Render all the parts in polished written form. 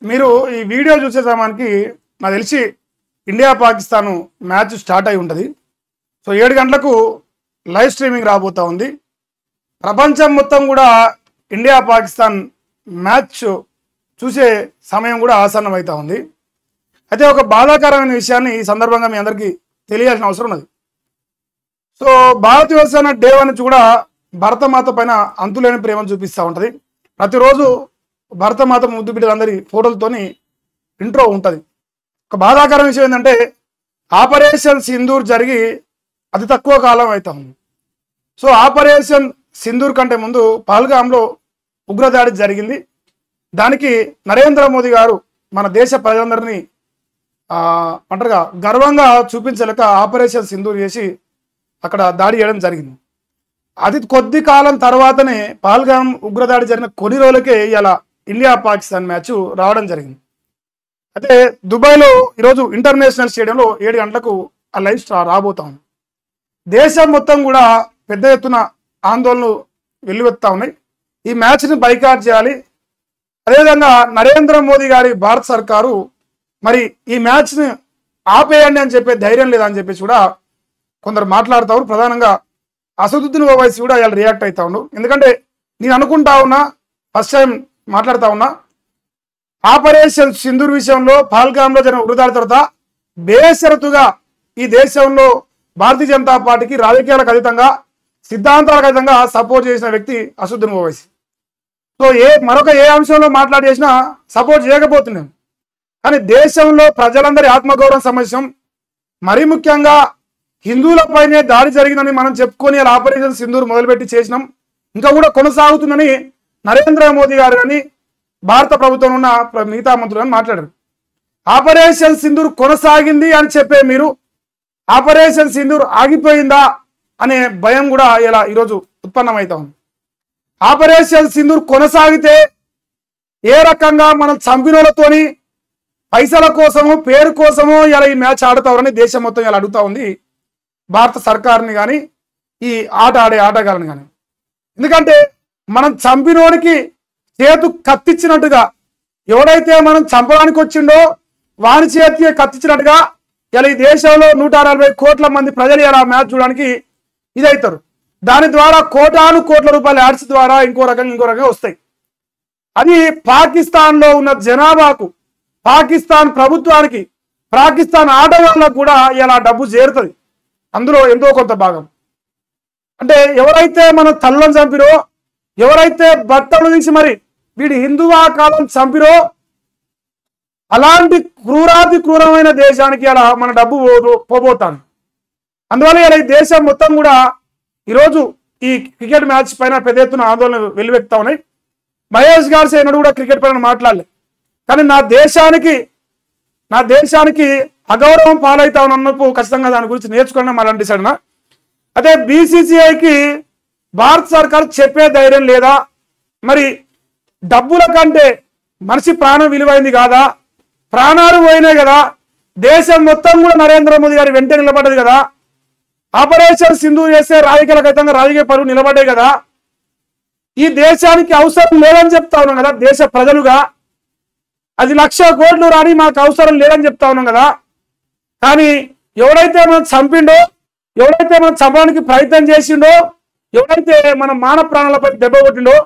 మీరు ఈ వీడియో చూసే సమయానికి నాకు తెలిసి ఇండియా పాకిస్తాన్ మ్యాచ్ స్టార్ట్ అయి ఉంటుంది. సో 7 గంటలకు లైవ్ స్ట్రీమింగ్ రాబోతూ ఉంది. ప్రపంచం మొత్తం కూడా ఇండియా పాకిస్తాన్ మ్యాచ్ చూసే సమయం కూడా ఆసన్నమవుతూ ఉంది. అయితే ఒక బాధాకరమైన విషయాన్ని ఈ సందర్భంగా మీ అందరికీ తెలియాల్సిన అవసరం ఉన్నది. సో భారతీయ సేన డే 1 నుంచి కూడా భరతమాత పైన అంతులేని ప్రేమను చూపిస్తూ ఉంటుంది. ప్రతిరోజు భరతమాత ముద్దు బిడ్డలందరి ఫోటోలతోని ఇంట్రో ఉంటుంది. ఒక బాధాకరమైన విషయం ఏంటంటే ఆపరేషన్ సింధూర్ జరిగి అతి తక్కువ కాలం అవుతా ఉంది. సో ఆపరేషన్ సింధూర్ కంటే ముందు పహల్గామ్లో ఉగ్రదాడి జరిగింది. దానికి నరేంద్ర మోదీ గారు మన దేశ ప్రజలందరినీ అంటారుగా గర్వంగా చూపించలేక ఆపరేషన్ సింధూర్ చేసి అక్కడ దాడి చేయడం జరిగింది. అది కొద్ది కాలం తర్వాతనే పహల్గామ్ ఉగ్రదాడి జరిగిన కొన్ని రోజులకే ఇలా ఇండియా పాకిస్తాన్ మ్యాచ్ రావడం జరిగింది. అయితే దుబాయ్లో ఈరోజు ఇంటర్నేషనల్ స్టేడియంలో 7 గంటలకు ఆ లైవ్ రాబోతాం. దేశం మొత్తం కూడా పెద్ద ఎత్తున ఆందోళనలు వెల్లువెత్తా ఉన్నాయి. ఈ మ్యాచ్ని బైకాట్ చేయాలి. అదేవిధంగా నరేంద్ర మోదీ గారి భారత సర్కారు మరి ఈ మ్యాచ్ని ఆపేయండి అని చెప్పే ధైర్యం లేదని చెప్పేసి కూడా కొందరు మాట్లాడుతారు. ప్రధానంగా అసదుద్దీన్ ఓవైసీ కూడా ఇలా రియాక్ట్ అవుతా ఉండు. ఎందుకంటే నేను అనుకుంటా ఉన్నా, ఫస్ట్ టైం మాట్లాడుతూ ఉన్నా, ఆపరేషన్ సింధూర్ విషయంలో పహల్గామ్లో జరిగిన ఉగ్రదాడి తర్వాత బేషరతుగా ఈ దేశంలో భారతీయ జనతా పార్టీకి రాజకీయాలకు అతీతంగా సిద్ధాంతాలకు అతీతంగా సపోర్ట్ చేసిన వ్యక్తి అసదుద్దీన్ ఓవైసీ. సో మరొక ఏ అంశంలో మాట్లాడి చేసినా సపోర్ట్ చేయకపోతున్నాం. కానీ దేశంలో ప్రజలందరి ఆత్మగౌరవం సమస్య, మరీ ముఖ్యంగా హిందువులపైనే దాడి జరిగిందని మనం చెప్పుకొని అలా ఆపరేషన్ సింధూర్ మొదలుపెట్టి చేసినాం, ఇంకా కూడా కొనసాగుతుందని నరేంద్ర మోదీ గారు కానీ భారత ప్రభుత్వం ఉన్న మిగతా మంత్రులు అని మాట్లాడారు. ఆపరేషన్ సింధూర్ కొనసాగింది అని చెప్పే మీరు ఆపరేషన్ సింధూర్ ఆగిపోయిందా అనే భయం కూడా ఇలా ఈరోజు ఉత్పన్నమవుతా ఉంది. ఆపరేషన్ సింధూర్ కొనసాగితే ఏ రకంగా మనం చంపినోళ్ళతోని పైసల కోసము పేరు కోసము ఇలా ఈ మ్యాచ్ ఆడుతారని దేశం మొత్తం ఇలా అడుగుతా ఉంది భారత సర్కారుని కానీ ఈ ఆట ఆడే ఆటగాళ్ళని కానీ. ఎందుకంటే మనం చంపినోడికి చేతు కత్తిచ్చినట్టుగా ఎవడైతే మనం చంపడానికి వచ్చిండో వాని చేతికి కత్తిచ్చినట్టుగా ఇలా ఈ దేశంలో 140 కోట్ల మంది ప్రజలు ఇలా మ్యాచ్ చూడడానికి ఇదవుతారు. దాని ద్వారా కోటాను కోట్ల రూపాయల యాడ్స్ ద్వారా ఇంకో రకంగా వస్తాయి. అది పాకిస్తాన్లో ఉన్న జనాభాకు, పాకిస్తాన్ ప్రభుత్వానికి, పాకిస్తాన్ ఆటగాళ్ళకు కూడా ఇలా డబ్బు చేరుతుంది. అందులో ఎంతో కొంత భాగం. అంటే ఎవరైతే మన తల్లను చంపిరో, ఎవరైతే భర్తలు నుంచి మరి వీడి హిందువా కాలం చంపిరో అలాంటి క్రూరాతి క్రూరమైన దేశానికి అలా మన డబ్బు పోబోతాను. అందువల్ల ఇలా ఈ దేశం మొత్తం కూడా ఈరోజు ఈ క్రికెట్ మ్యాచ్ పైన పెద్ద ఎత్తున ఆందోళన వెల్లువెత్తా ఉన్నాయి. మహేష్ గారు సేనుడు కూడా క్రికెట్ పైన మాట్లాడలే. కానీ నా దేశానికి అగౌరవం పాలవుతా ఉన్నప్పుడు ఖచ్చితంగా దాని గురించి నేర్చుకోవడం మళ్ళీ డిసైడ్. అదే బీసీసీఐకి భారత సర్కారు చెప్పే ధైర్యం లేదా? మరి డబ్బుల కంటే మనిషి ప్రాణం విలువైంది కాదా? ప్రాణాలు పోయినాయి కదా. దేశం మొత్తం కూడా నరేంద్ర మోదీ గారి వెంట నిలబడ్డది కదా. ఆపరేషన్ సింధూర్ చేస్తే రాజకీయాలకు అతీతంగా రాజకీయ పరువు నిలబడ్డాయి కదా. ఈ దేశానికి అవసరం లేదని చెప్తా ఉన్నాం కదా దేశ ప్రజలుగా. అది 1,00,000 కోట్లు రాని మాకు అవసరం లేదని చెప్తా ఉన్నాం కదా. కానీ ఎవడైతే మనం చంపిండో, ఎవడైతే మనం చంపడానికి ప్రయత్నం చేసిండో, ఎవడైతే మన మానవ ప్రాణాలపై దెబ్బ కొట్టిండో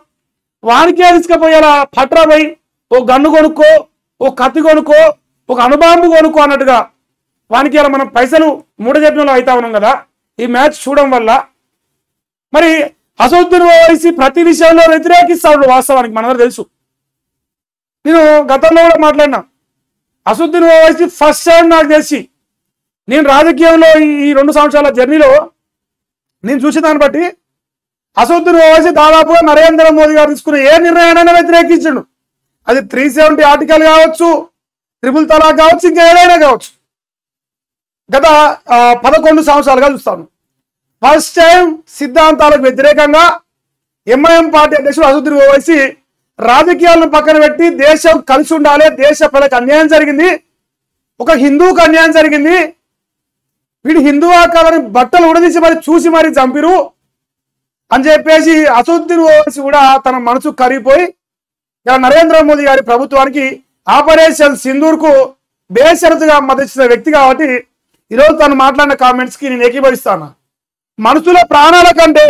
వానికే తీసుకుపోయేలా పట్రాబోయి ఓ గన్ను కొనుక్కో, ఓ కత్తి కొనుక్కో, ఒక అణుబాంబు కొనుక్కో అన్నట్టుగా వానికి ఇలా మనం పైసలు మూడజెప్పినలో అవుతా ఉన్నాం కదా ఈ మ్యాచ్ చూడడం వల్ల. మరి అసదుద్దీన్ ఓవైసీ ప్రతి విషయంలో వ్యతిరేకిస్తాడు. వాస్తవానికి మనందరూ తెలుసు. నేను గతంలో కూడా మాట్లాడినా. అసదుద్దీన్ ఓవైసీ ఫస్ట్ టైం నాకు తెలిసి నేను రాజకీయంలో ఈ 2 సంవత్సరాల జర్నీలో నేను చూసిన దాన్ని బట్టి అసదుద్దీన్ ఓవైసీ దాదాపుగా నరేంద్ర మోదీ గారు తీసుకున్న ఏ నిర్ణయాన్ని వ్యతిరేకించండు. అది 370 ఆర్టికల్ కావచ్చు, ట్రిపుల్ తలాక్ కావచ్చు, ఇంకా ఏదైనా కావచ్చు. గత 11 సంవత్సరాలుగా చూస్తాను. ఫస్ట్ టైం సిద్ధాంతాలకు వ్యతిరేకంగా ఎంఐఎం పార్టీ అధ్యక్షుడు అసదుద్దీన్ ఓవైసీ రాజకీయాలను పక్కన పెట్టి దేశం కలిసి ఉండాలి, దేశ ప్రజలకు అన్యాయం జరిగింది, ఒక హిందువుకు అన్యాయం జరిగింది, వీడు హిందువా కాదని బట్టలు ఉడదీసి మరి చూసి మరి చంపిరు అని చెప్పేసి అసదుద్దీన్ ఓవైసీ కూడా తన మనసు కరిగిపోయి ఇలా నరేంద్ర మోదీ గారి ప్రభుత్వానికి ఆపరేషన్ సింధూర్కు బేషరతుగా మద్దతిచ్చిన వ్యక్తి కాబట్టి ఈరోజు తను మాట్లాడిన కామెంట్స్కి నేను ఏకీభవిస్తాను. మనుషుల ప్రాణాల కంటే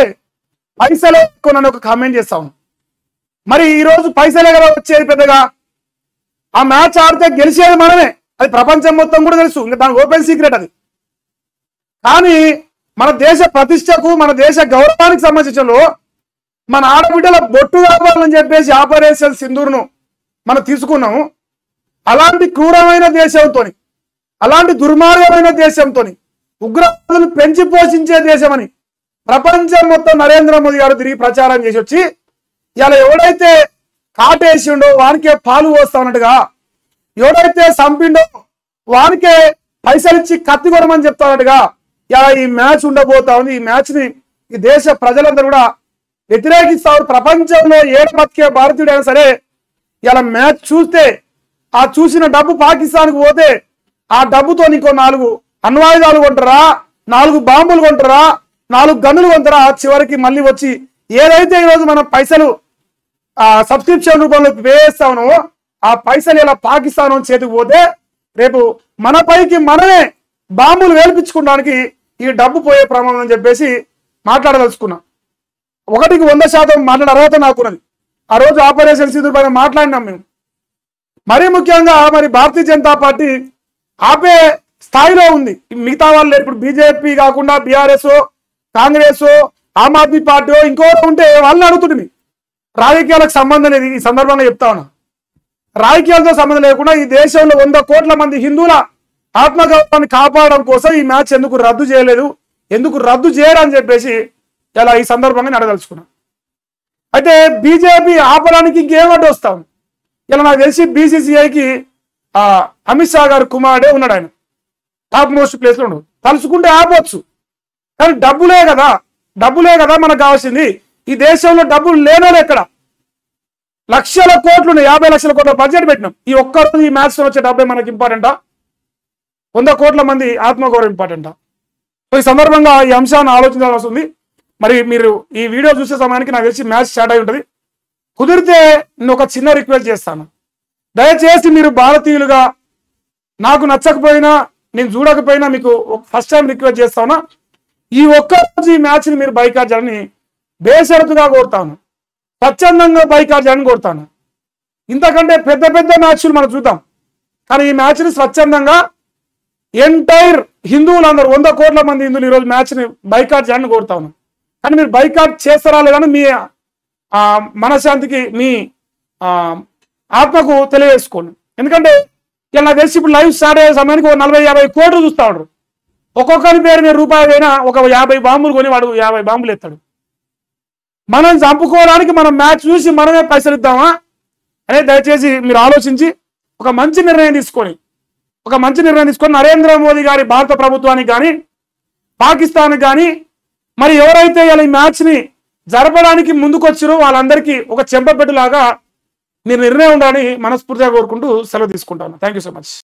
పైసలే ఎక్కువ నన్ను ఒక కామెంట్ చేస్తాను. మరి ఈరోజు పైసలే కదా వచ్చేది పెద్దగా. ఆ మ్యాచ్ ఆడితే గెలిచేది మనమే, అది ప్రపంచం మొత్తం కూడా తెలుసు, ఇంకా దాని ఓపెన్ సీక్రెట్ అది. కానీ మన దేశ ప్రతిష్టకు మన దేశ గౌరవానికి సంబంధించిన మన ఆడబిడ్డల బొట్టు కావాలని చెప్పేసి ఆపరేషన్ సింధూర్ను మనం తీసుకున్నాము. అలాంటి క్రూరమైన దేశంతో, అలాంటి దుర్మార్గమైన దేశంతో, ఉగ్రవాదులు పెంచి పోషించే దేశమని ప్రపంచం మొత్తం నరేంద్ర మోదీ గారు తిరిగి ప్రచారం చేసి వచ్చి ఇలా ఎవడైతే కాటేసిండో వానికే పాలు పోస్తానట్టుగా, ఎవడైతే చంపిండో వానికే పైసలు ఇచ్చి కత్తి కొనమని చెప్తానట్టుగా ఇలా ఈ మ్యాచ్ ఉండబోతా ఉంది. ఈ మ్యాచ్ ని ఈ దేశ ప్రజలందరూ కూడా వ్యతిరేకిస్తారు. ప్రపంచంలో ఏ బతికే భారతీయుడైనా సరే ఇలా మ్యాచ్ చూస్తే ఆ చూసిన డబ్బు పాకిస్తాన్కి పోతే ఆ డబ్బుతో నీకో 4 అణ్వాయుధాలు కొంటారా, 4 బాంబులు కొంటారా, 4 గన్నులు కొంటారా, చివరికి మళ్ళీ వచ్చి ఏదైతే ఈరోజు మనం పైసలు సబ్స్క్రిప్షన్ రూపంలో పే చేస్తామో ఆ పైసలు ఇలా పాకిస్తాన్ చేతికి పోతే రేపు మన పైకి మనమే బాంబులు వేల్పించుకోవడానికి ఈ డబ్బు పోయే ప్రమాదం అని చెప్పేసి మాట్లాడదలుచుకున్నా. 100% మాట్లాడే అర్హత నాకున్నది. ఆ రోజు ఆపరేషన్ సింధూర్ పైన మాట్లాడినాం మేము. మరీ ముఖ్యంగా మరి భారతీయ జనతా పార్టీ ఆపే స్థాయిలో ఉంది. మిగతా వాళ్ళు ఇప్పుడు బీజేపీ కాకుండా బీఆర్ఎస్, కాంగ్రెస్, ఆమ్ ఆద్మీ పార్టీ ఇంకో ఉంటే వాళ్ళని అడుగుతుంది. రాజకీయాలకు సంబంధం లేదు. ఈ సందర్భంగా చెప్తా ఉన్నా, రాజకీయాలతో సంబంధం లేకుండా ఈ దేశంలో 100 కోట్ల మంది హిందువుల ఆత్మగౌరవాన్ని కాపాడడం కోసం ఈ మ్యాచ్ ఎందుకు రద్దు చేయలేదు, ఎందుకు రద్దు చేయరని చెప్పేసి ఇలా ఈ సందర్భంగా నేను అడగదలుచుకున్నా. అయితే బీజేపీ ఆపడానికి ఇంకేం అడ్డు వస్తాం. ఇలా నాకు తెలిసి బీసీసీఐకి అమిత్ షా గారు కుమారుడే ఉన్నాడు, ఆయన టాప్ మోస్ట్ ప్లేస్లో ఉండదు. తలుచుకుంటే ఆపవచ్చు, కానీ డబ్బులే కదా మనకు కావాల్సింది. ఈ దేశంలో డబ్బులు లేనోళ్ళు ఎక్కడ, లక్షల కోట్లు 50 లక్షల కోట్ల బడ్జెట్ పెట్టినాం. ఈ ఒక్కరోజు ఈ మ్యాచ్ వచ్చే డబ్బే మనకి ఇంపార్టెంటా, 100 కోట్ల మంది ఆత్మగౌరవం ఇంపార్టెంటా? సో ఈ సందర్భంగా ఈ అంశాన్ని ఆలోచించాల్సి ఉంది. మరి మీరు ఈ వీడియో చూసే సమయానికి నాకు తెలిసి మ్యాచ్ స్టార్ట్ అయి ఉంటుంది. కుదిరితే నేను ఒక చిన్న రిక్వెస్ట్ చేస్తాను, దయచేసి మీరు భారతీయులుగా నాకు నచ్చకపోయినా నేను చూడకపోయినా మీకు ఫస్ట్ టైం రిక్వెస్ట్ చేస్తాను, ఈ ఒక్కరోజు ఈ మ్యాచ్ని మీరు బైకాట్ చేయాలని బేషరతుగా కోరుతాను, స్వచ్ఛందంగా బైకాట్ చేయాలని కోరుతాను. ఇంతకంటే పెద్ద పెద్ద మ్యాచ్లు మనం చూద్దాం, కానీ ఈ మ్యాచ్ని స్వచ్ఛందంగా ఎంటైర్ హిందువులందరూ 100 కోట్ల మంది హిందువులు ఈరోజు మ్యాచ్ని బైకాట్ చేయాలని కోరుతాను. కానీ మీరు బైకాట్ చేస్తారా లేదని మీ మనశ్శాంతికి, మీ ఆత్మకు తెలియజేసుకోండి. ఎందుకంటే ఇలా నాకు తెలిసి ఇప్పుడు లైవ్ స్టార్ట్ అయ్యే సమయానికి 40-50 కోట్లు చూస్తా ఉంటారు. ఒక్కొక్కరి పేరు మీద రూపాయి అయినా ఒక 50 బాంబులు కొని వాడు 50 బాంబులు ఎత్తాడు. మనం చంపుకోవడానికి మనం మ్యాచ్ చూసి మనమే పైసలు ఇద్దామా అనేది దయచేసి మీరు ఆలోచించి ఒక మంచి నిర్ణయం తీసుకొని నరేంద్ర మోదీ గారి భారత ప్రభుత్వానికి కానీ పాకిస్తాన్కి కానీ మరి ఎవరైతే ఇలా ఈ మ్యాచ్ని జరపడానికి ముందుకొచ్చారో వాళ్ళందరికీ ఒక చెంపపెట్టులాగా మీరు నిర్ణయం ఉండాలని మనస్ఫూర్తిగా కోరుకుంటూ సెలవు తీసుకుంటాను. Thank you so much.